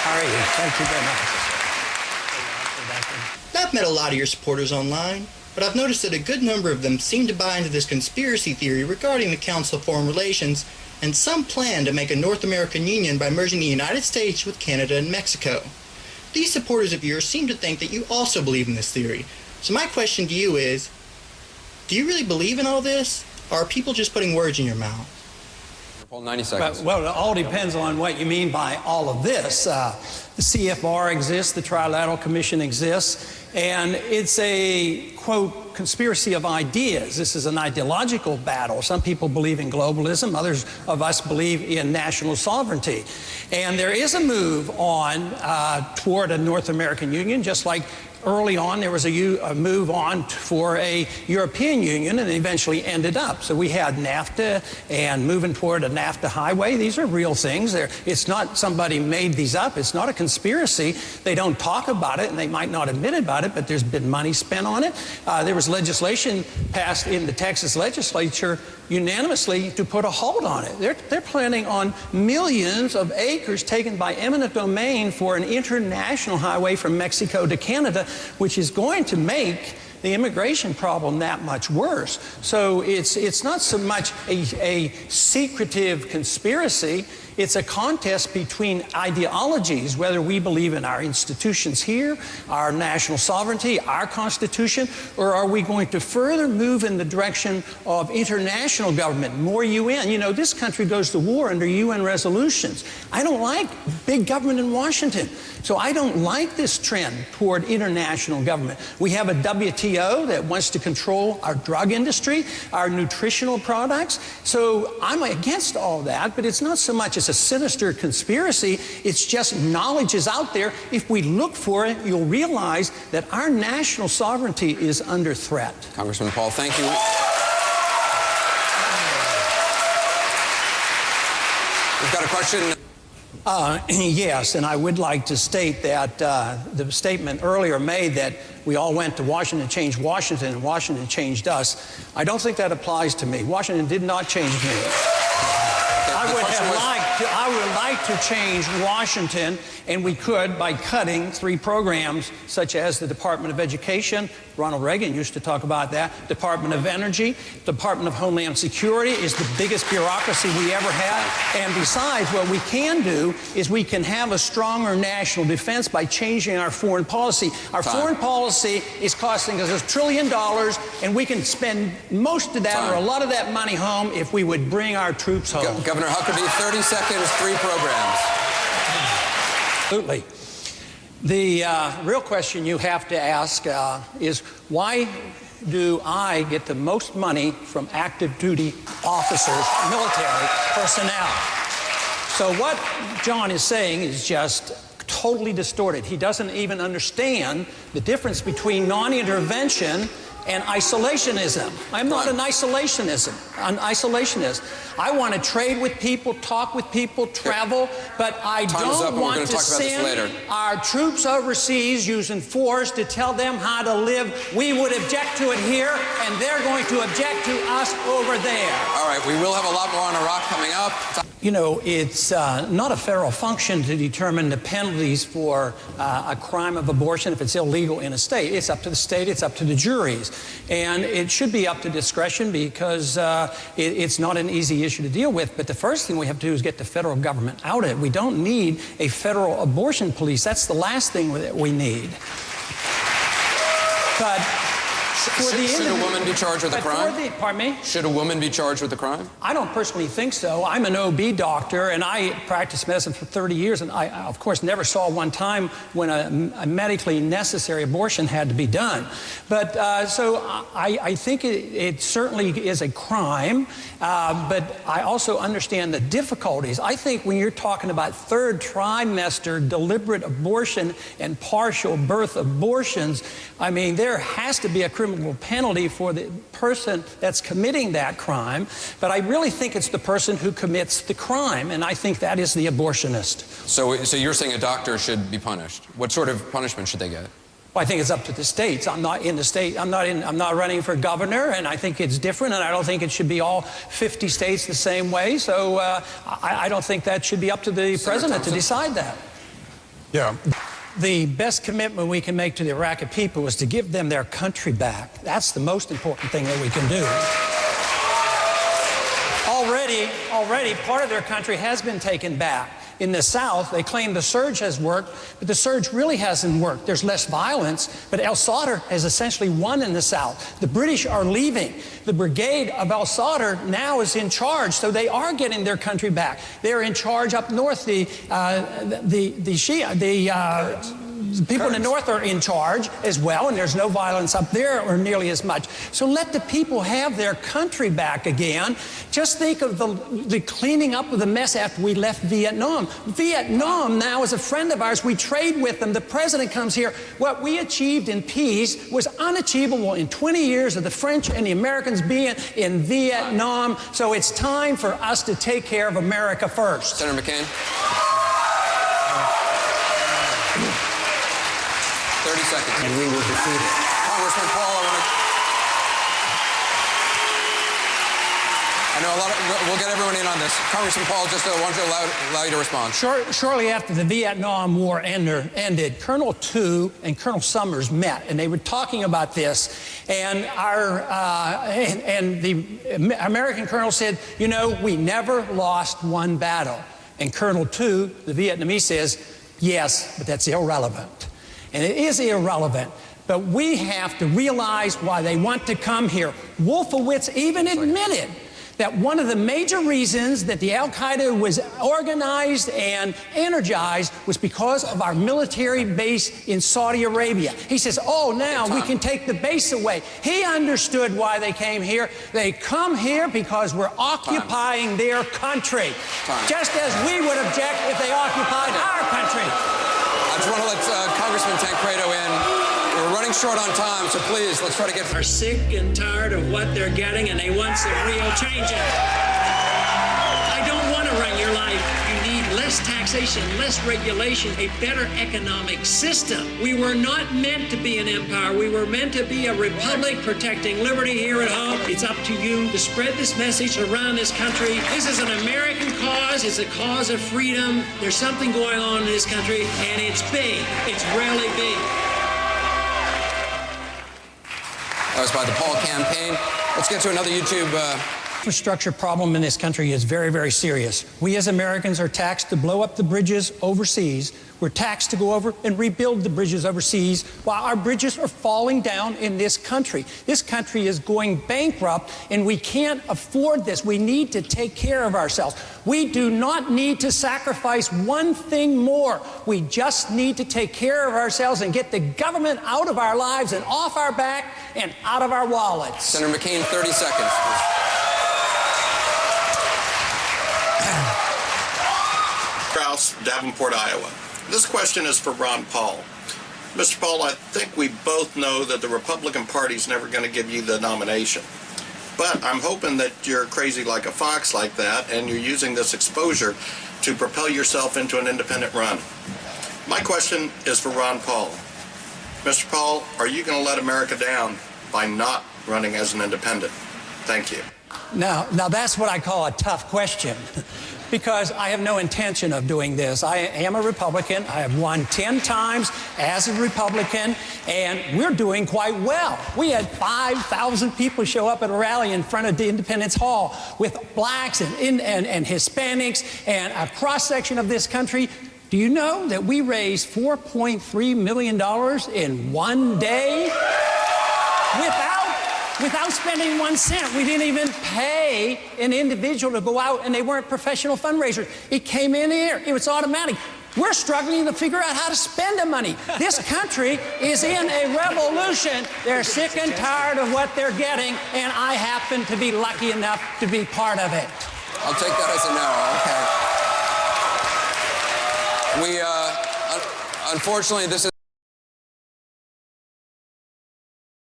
How are you? Thank you very much. I've met a lot of your supporters online, but I've noticed that a good number of them seem to buy into this conspiracy theory regarding the Council of Foreign Relations and some plan to make a North American union by merging the United States with Canada and Mexico. These supporters of yours seem to think that you also believe in this theory. So my question to you is, do you really believe in all this, or are people just putting words in your mouth? 90 seconds. Well, it all depends on what you mean by all of this. The CFR exists, the Trilateral Commission exists, and it's a, quote, conspiracy of ideas. This is an ideological battle. Some people believe in globalism, others of us believe in national sovereignty. And there is a move on toward a North American Union, just like early on there was a move on for a European Union, and it eventually ended up. So we had NAFTA and moving toward a NAFTA highway. These are real things. It's not somebody made these up. It's not a conspiracy. They don't talk about it, and they might not admit about it, but there's been money spent on it. There was legislation passed in the Texas legislature unanimously to put a halt on it. They're planning on millions of acres taken by eminent domain for an international highway from Mexico to Canada, which is going to make the immigration problem that much worse. So it's not so much a secretive conspiracy. It's a contest between ideologies, whether we believe in our institutions here, our national sovereignty, our Constitution, or are we going to further move in the direction of international government, more UN? You know, this country goes to war under UN resolutions. I don't like big government in Washington. So I don't like this trend toward international government. We have a WTO that wants to control our drug industry, our nutritional products. So I'm against all that, but it's not so much as a sinister conspiracy. It's just knowledge is out there. If we look for it, you'll realize that our national sovereignty is under threat. Congressman Paul, thank you. We've got a question. Yes, and I would like to state that the statement earlier made that we all went to Washington to change Washington and Washington changed us. I don't think that applies to me. Washington did not change me. I would like to change Washington, and we could by cutting 3 programs such as the Department of Education. Ronald Reagan used to talk about that. Department of Energy, Department of Homeland Security is the biggest bureaucracy we ever had. And besides, what we can do is we can have a stronger national defense by changing our foreign policy. Our foreign policy is costing us $1 trillion, and we can spend most of that or a lot of that money home if we would bring our troops home. Governor Huckabee, 30 seconds, 3 programs. Absolutely. The real question you have to ask is, why do I get the most money from active duty officers, military personnel? So what John is saying is just totally distorted. He doesn't even understand the difference between non-intervention and isolationism. I'm not an isolationist. I want to trade with people, talk with people, travel, but I don't want to send our troops overseas using force to tell them how to live. We would object to it here, and they're going to object to us over there. All right, we will have a lot more on Iraq coming up. You know, it's not a federal function to determine the penalties for a crime of abortion if it's illegal in a state. It's up to the state, it's up to the juries. And it should be up to discretion because it's not an easy issue to deal with. But the first thing we have to do is get the federal government out of it. We don't need a federal abortion police. That's the last thing that we need. But should a woman be charged with a crime? Pardon me? Should a woman be charged with a crime? I don't personally think so. I'm an OB doctor, and I practiced medicine for 30 years, and I, of course, never saw one time when a medically necessary abortion had to be done. But so I think it certainly is a crime, but I also understand the difficulties. I think when you're talking about 3rd trimester deliberate abortion and partial birth abortions, I mean, there has to be a criminal penalty for the person that's committing that crime, but I really think it's the person who commits the crime, and I think that is the abortionist. So you're saying a doctor should be punished. What sort of punishment should they get? Well, I think it's up to the states. I'm not in the state. I'm not running for governor, and I think it's different, and I don't think it should be all 50 states the same way. So I don't think that should be up to the president to decide that. Yeah. The best commitment we can make to the Iraqi people is to give them their country back. That's the most important thing that we can do. Already, part of their country has been taken back. In the South, they claim the surge has worked, but the surge really hasn't worked. There's less violence, but al-Sadr has essentially won in the South. The British are leaving. The brigade of al-Sadr now is in charge, so they are getting their country back. They're in charge up north. The people in the north are in charge as well, and there's no violence up there or nearly as much. So let the people have their country back again. Just think of the cleaning up of the mess after we left Vietnam. Vietnam now is a friend of ours. We trade with them. The president comes here. What we achieved in peace was unachievable in 20 years of the French and the Americans being in Vietnam. So it's time for us to take care of America first. Senator McCain. 30 seconds. And we will defeat it. Congressman Paul, I know we'll get everyone in on this. Congressman Paul, just want to allow you to respond. Shortly after the Vietnam War ended, Colonel Tu and Colonel Summers met, and they were talking about this. And the American colonel said, you know, we never lost one battle. And Colonel Tu, the Vietnamese, says, yes, but that's irrelevant. And it is irrelevant, but we have to realize why they want to come here. Wolfowitz even admitted that one of the major reasons that the Al-Qaeda was organized and energized was because of our military base in Saudi Arabia. He says, oh, now we can take the base away. He understood why they came here. They come here because we're occupying their country, just as we would object if they occupied our country. I just want to let Congressman Tancredo in. We're running short on time, so please, let's try to get... Are sick and tired of what they're getting, and they want some real changes. I don't want to run your life. You need less taxation, less regulation, a better economic system. We were not meant to be an empire. We were meant to be a republic protecting liberty here at home. It's up to you to spread this message around this country. This is an American cause. It's a cause of freedom. There's something going on in this country, and it's big. It's really big. That was by the Paul campaign. Let's get to another YouTube... Infrastructure problem in this country is very, very serious. We as Americans are taxed to blow up the bridges overseas. We're taxed to go over and rebuild the bridges overseas while our bridges are falling down in this country. This country is going bankrupt, and we can't afford this. We need to take care of ourselves. We do not need to sacrifice one thing more. We just need to take care of ourselves and get the government out of our lives and off our back and out of our wallets. Senator McCain, 30 seconds. Krause, Davenport, Iowa. This question is for Ron Paul. Mr. Paul, I think we both know that the Republican Party is never going to give you the nomination. But I'm hoping that you're crazy like a fox like that, and you're using this exposure to propel yourself into an independent run. My question is for Ron Paul. Mr. Paul, are you going to let America down by not running as an independent? Thank you. Now that's what I call a tough question, because I have no intention of doing this. I am a Republican. I have won 10 times as a Republican, and we're doing quite well. We had 5,000 people show up at a rally in front of the Independence Hall with blacks and Hispanics and a cross-section of this country. Do you know that we raised $4.3 million in one day without spending 1 cent? We didn't even pay an individual to go out, and they weren't professional fundraisers. It came in here. It was automatic. We're struggling to figure out how to spend the money. This country is in a revolution. They're sick and tired of what they're getting, and I happen to be lucky enough to be part of it. I'll take that as a no. Okay. Unfortunately, this is